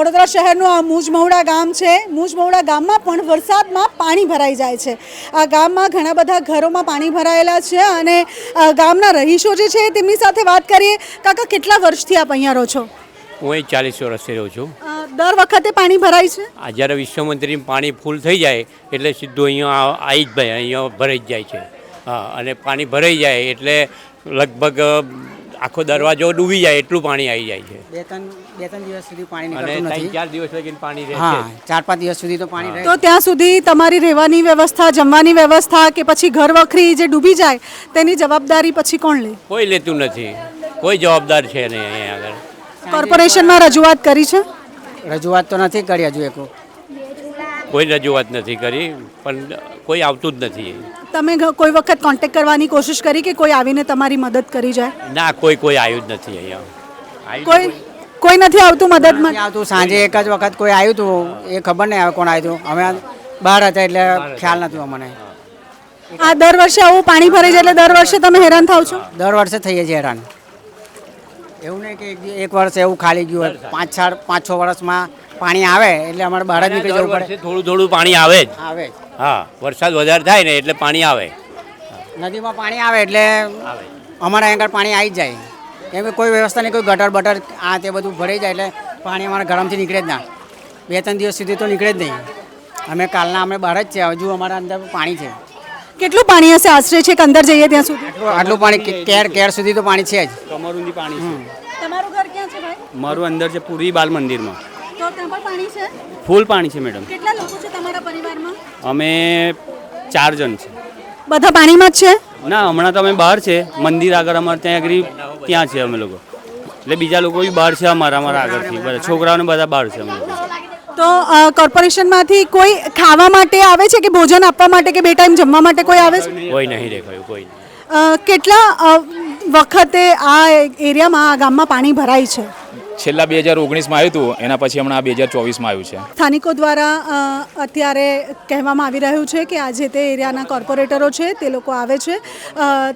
વડોદરા શહેરનું આ મુજમહુડા ગામ છે. મુજમહુડા ગામમાં પણ વરસાદમાં પાણી ભરાઈ જાય છે. આ ગામમાં ઘણા બધા ઘરોમાં પાણી ભરાયેલા છે અને ગામના રહીશો જે છે તેમની સાથે વાત કરીએ. કાકા, કેટલા વર્ષથી આપ અહીંયા રહો છો? હું અહીં 40 વર્ષથી રહું છું. દર વખતે પાણી ભરાય છે? આ જ્યારે વિશ્વમંત્રી પાણી ફૂલ થઈ જાય એટલે સીધું અહીંયા આવી જ ભાઈ અહીંયા ભરાઈ જ જાય છે. હા, અને પાણી ભરાઈ જાય એટલે લગભગ આખો દરવાજો ડૂબી જાય એટલું પાણી આવી જાય છે. બે ત્રણ દિવસ સુધી પાણી અને નીકળતું નથી. 4 દિવસ લગીને પાણી રહે હા, છે. 4-5 દિવસ સુધી તો પાણી રહે. તો ત્યાં સુધી તમારી રહેવાની વ્યવસ્થા, જમવાની વ્યવસ્થા કે પછી ઘર વખરી જે ડૂબી જાય તેની જવાબદારી પછી કોણ લે? કોઈ લેતું નથી, કોઈ જવાબદાર છે નહીં અહીંયા આગળ. કોર્પોરેશનમાં રજૂઆત કરી છે? રજૂઆત તો નથી કરી હજુ એક. કોઈ રજૂઆત નથી કરી પણ કોઈ આવતું જ નથી. તમે કોઈ વખત કોન્ટેક્ટ કરવાની કોશિશ કરી કે કોઈ આવીને તમારી મદદ કરી જાય? ના, કોઈ આવ્યું જ નથી અહીંયા. કોઈ નથી આવતું મદદમાં? આવતું સાંજે એક જ વખત કોઈ આવ્યું હતું, એ ખબર નહીં આવે કોણ આવ્યું હતું. અમે બહાર હતા એટલે ખ્યાલ નથી અમને. આ દર વર્ષે આવું પાણી ભરાઈ જાય એટલે દર વર્ષે તમે હેરાન થાવ છો? દર વર્ષે થઈએ છીએ હેરાન. એવું નહીં કે એક વર્ષ એવું ખાલી ગયું હોય. 5-6 વર્ષમાં પાણી આવે એટલે અમારે બહાર જ નીકળી જવું પડે. થોડું પાણી આવે જ. આવે હા, વરસાદ વધારે થાય ને એટલે પાણી આવે. નદીમાં પાણી આવે એટલે અમારા અહીં આગળ પાણી આવી જ જાય. કેમ કે કોઈ વ્યવસ્થા નહીં, કોઈ ગટર બટર આ તે બધું ભરાઈ જાય એટલે પાણી અમારા ગરમથી નીકળે જ ના. 2-3 દિવસ સુધી તો નીકળે જ નહીં. અમે કાલના અમે બહાર જ છે, હજુ અમારા અંદર પાણી છે. કેટલું પાણી હશે આશરે છે કે અંદર જઈએ ત્યાં સુધી? આટલું પાણી કેર સુધી તો પાણી છે જ. કમર ઊંધી પાણી છે. તમારું ઘર ક્યાં છે ભાઈ? મારું અંદર છે પૂરી બાલ મંદિરમાં. તો ત્યાં પણ પાણી છે? ફૂલ પાણી છે મેડમ. કેટલા લોકો છે તમારા પરિવારમાં? અમે 4 જણ છે. બધા પાણીમાં જ છે? ના, હમણાં તો અમે બહાર છે. મંદિર આગળ અમારે ત્યાં આગળ ત્યાં છે અમે લોકો. એટલે બીજા લોકો બી બહાર છે અમારા આગળથી. બધા છોકરાઓને બધા બહાર છે અમે લોકો. તો કોર્પોરેશનમાંથી કોઈ ખાવા માટે આવે છે કે ભોજન આપવા માટે કે 2 ટાઈમ જમવા માટે કોઈ આવે છે? કોઈ નહીં દેખાયું, કોઈ નહીં. કેટલા વખતે આ એરિયામાં, આ ગામમાં પાણી ભરાય છે? છેલ્લા 2019માં આવ્યું હતું, એના પછી હમણાં 2024માં આવ્યું છે. સ્થાનિકો દ્વારા અત્યારે કહેવામાં આવી રહ્યું છે કે આજે તે એરિયાના કોર્પોરેટરો છે તે લોકો આવે છે.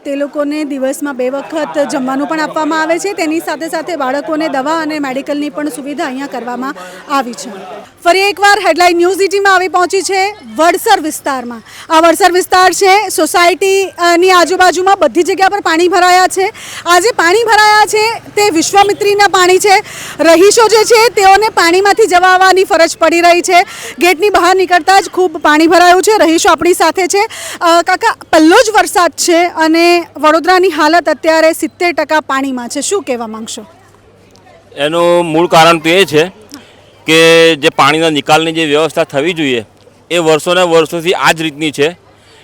તે લોકોને દિવસમાં 2 વખત જમવાનું પણ આપવામાં આવે છે. તેની સાથે સાથે બાળકોને દવા અને મેડિકલની પણ સુવિધા અહીંયા કરવામાં આવી છે. ફરી એકવાર હેડલાઇન ન્યૂઝ સિટીમાં આવી પહોંચી છે વડસર વિસ્તારમાં. આ વડસર વિસ્તાર છે, સોસાયટીની આજુબાજુમાં બધી જગ્યા પર પાણી ભરાયા છે. આજે પાણી ભરાયા છે તે વિશ્વામિત્રીના પાણી છે. રહીશો જે છે તેઓને પાણીમાંથી જવા આવવાની ફરજ પડી રહી છે. ગેટની બહાર નીકળતા જ ખૂબ પાણી ભરાયું છે. રહીશો આપણી સાથે છે. કાકા, પહેલો જ વરસાદ છે અને વડોદરાની હાલત અત્યારે 70% પાણીમાં છે. શું કહેવા માંગશો? એનું મૂળ કારણ તો એ છે કે જે પાણીના નિકાલની જે વ્યવસ્થા થવી જોઈએ એ વર્ષોના વર્ષોથી આ જ રીતની છે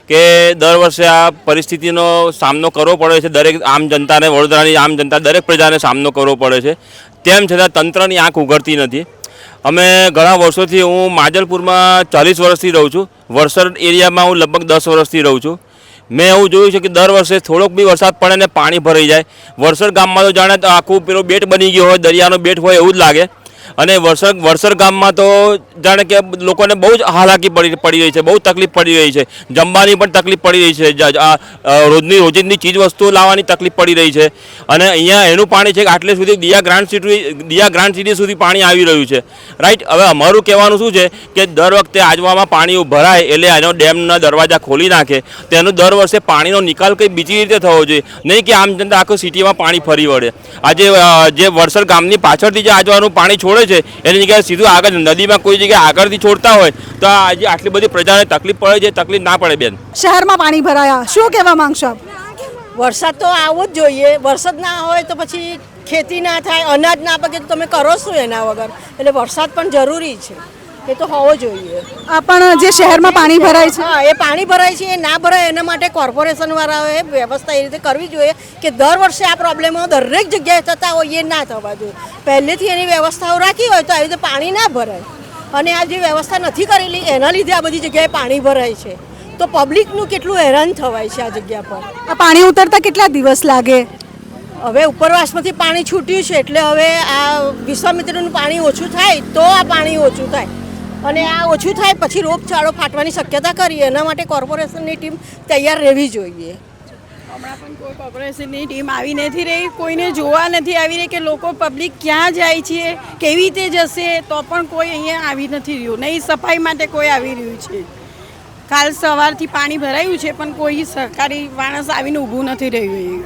કે દર વર્ષે આ પરિસ્થિતિનો સામનો કરવો પડે છે. દરેક આમ જનતાને, વડોદરાની આમ જનતા, દરેક પ્રજાને સામનો કરવો પડે છે. તેમ છતાં તંત્રની આંખ ઉઘડતી નથી. અમે ઘણા વર્ષોથી, હું માજલપુરમાં 40 વર્ષથી રહું છું. વડસર એરિયામાં હું લગભગ 10 વર્ષથી રહું છું. મેં એવું જોયું છે કે દર વર્ષે થોડોક બી વરસાદ પડે ને પાણી ભરાઈ જાય. વડસર ગામમાં તો જાણે આખું પેલો બેટ બની ગયો હોય, દરિયાનો બેટ હોય એવું જ લાગે. અને વડસર ગામમાં તો જાણે કે લોકોને બહુ જ હાલાકી પડી રહી છે, બહુ તકલીફ પડી રહી છે. જમવાની પણ તકલીફ પડી રહી છે, રોજિંદી ચીજ વસ્તુઓ લાવવાની તકલીફ પડી રહી છે. અને અહીંયા એનું પાણી છે કે આટલે સુધી દિયા ગ્રાન્ડ સિટી સુધી પાણી આવી રહ્યું છે. રાઈટ. હવે અમારું કહેવાનું શું છે કે દર વખતે આજવામાં પાણી ભરાય એટલે એનો ડેમના દરવાજા ખોલી નાખે. તેનું દર વર્ષે પાણીનો નિકાલ કંઈ બીજી રીતે થવો જોઈએ, નહીં કે આમ જનતા આખું સિટીમાં પાણી ફરી વળે. આજે જે વડસર ગામની પાછળથી જે આજવાનું પાણી છોડે છે એની જગ્યાએ સીધું આગળ નદીમાં કોઈ જગ્યાએ આગળથી છોડતા હોય તો આજે આટલી બધી પ્રજાને તકલીફ પડે છે. તકલીફ ના પડે બેન. શહેરમાં પાણી ભરાયા, શું કહેવા માંગશો આપ? વરસાદ તો આવવો જ જોઈએ. વરસાદ ના હોય તો પછી ખેતી ના થાય, અનાજ ના પાકે તો તમે કરો શું એના વગર? એટલે વરસાદ પણ જરૂરી છે, એ તો હોવો જોઈએ. આ પણ જે શહેરમાં પાણી ભરાય છે, હા, એ પાણી ભરાય છે, એ ના ભરાય એના માટે કોર્પોરેશન વાળાઓએ વ્યવસ્થા એ રીતે કરવી જોઈએ કે દર વર્ષે આ પ્રોબ્લેમો દરેક જગ્યાએ થતા હોય એ ના થવા જોઈએ. પહેલેથી એની વ્યવસ્થાઓ રાખી હોય તો આવી રીતે પાણી ના ભરાય. અને આ જે વ્યવસ્થા નથી કરેલી એના લીધે આ બધી જગ્યાએ પાણી ભરાય છે. તો પબ્લિકનું કેટલું હેરાન થવાય છે આ જગ્યા પર. આ પાણી ઉતરતા કેટલા દિવસ લાગે? હવે ઉપરવાસમાંથી પાણી છૂટ્યું છે એટલે હવે આ વિશ્વામિત્રીનું પાણી ઓછું થાય તો આ પાણી ઓછું થાય. અને આ ઓછું થાય પછી રોગચાળો ફાટવાની શક્યતા કરી. એના માટે કોર્પોરેશનની ટીમ તૈયાર રહેવી જોઈએ. હમણાં પણ કોઈ કોર્પોરેશનની ટીમ આવી નથી રહી, કોઈને જોવા નથી આવી રહી કે લોકો પબ્લિક ક્યાં જાય છે, કેવી રીતે જશે, તો પણ કોઈ અહીંયા આવી નથી રહ્યું. નહીં સફાઈ માટે કોઈ આવી રહ્યું છે. કાલ સવારથી પાણી ભરાયું છે પણ કોઈ સરકારી માણસ આવીને ઊભું નથી રહ્યું.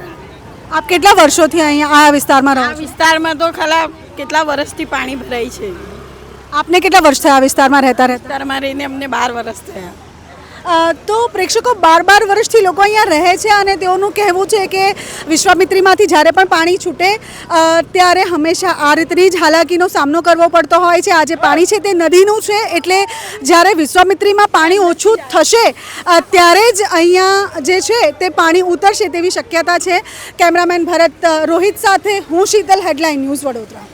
આપ કેટલા વર્ષોથી અહીંયા આ વિસ્તારમાં રહો આ છો? વિસ્તારમાં તો કેટલા વર્ષથી પાણી ભરાય છે. આપને કેટલા વર્ષ થયા આ વિસ્તારમાં રહેતા રહેતા? વિસ્તારમાં રહીને અમને 12 વર્ષ થયા. તો પ્રેક્ષકો 12 વર્ષથી લોકો અહીંયા રહે છે અને તેઓનું કહેવું છે કે વિશ્વામિત્રીમાંથી જ્યારે પણ પાણી છૂટે ત્યારે હંમેશા આ રીતની જ હાલાકીનો સામનો કરવો પડતો હોય છે. આ જે પાણી છે તે નદીનું છે, એટલે જ્યારે વિશ્વામિત્રીમાં પાણી ઓછું થશે ત્યારે જ અહીંયા જે છે તે પાણી ઉતરશે તેવી શક્યતા છે. કેમેરામેન ભરત રોહિત સાથે હું શીતલ, હેડલાઇન ન્યૂઝ વડોદરા.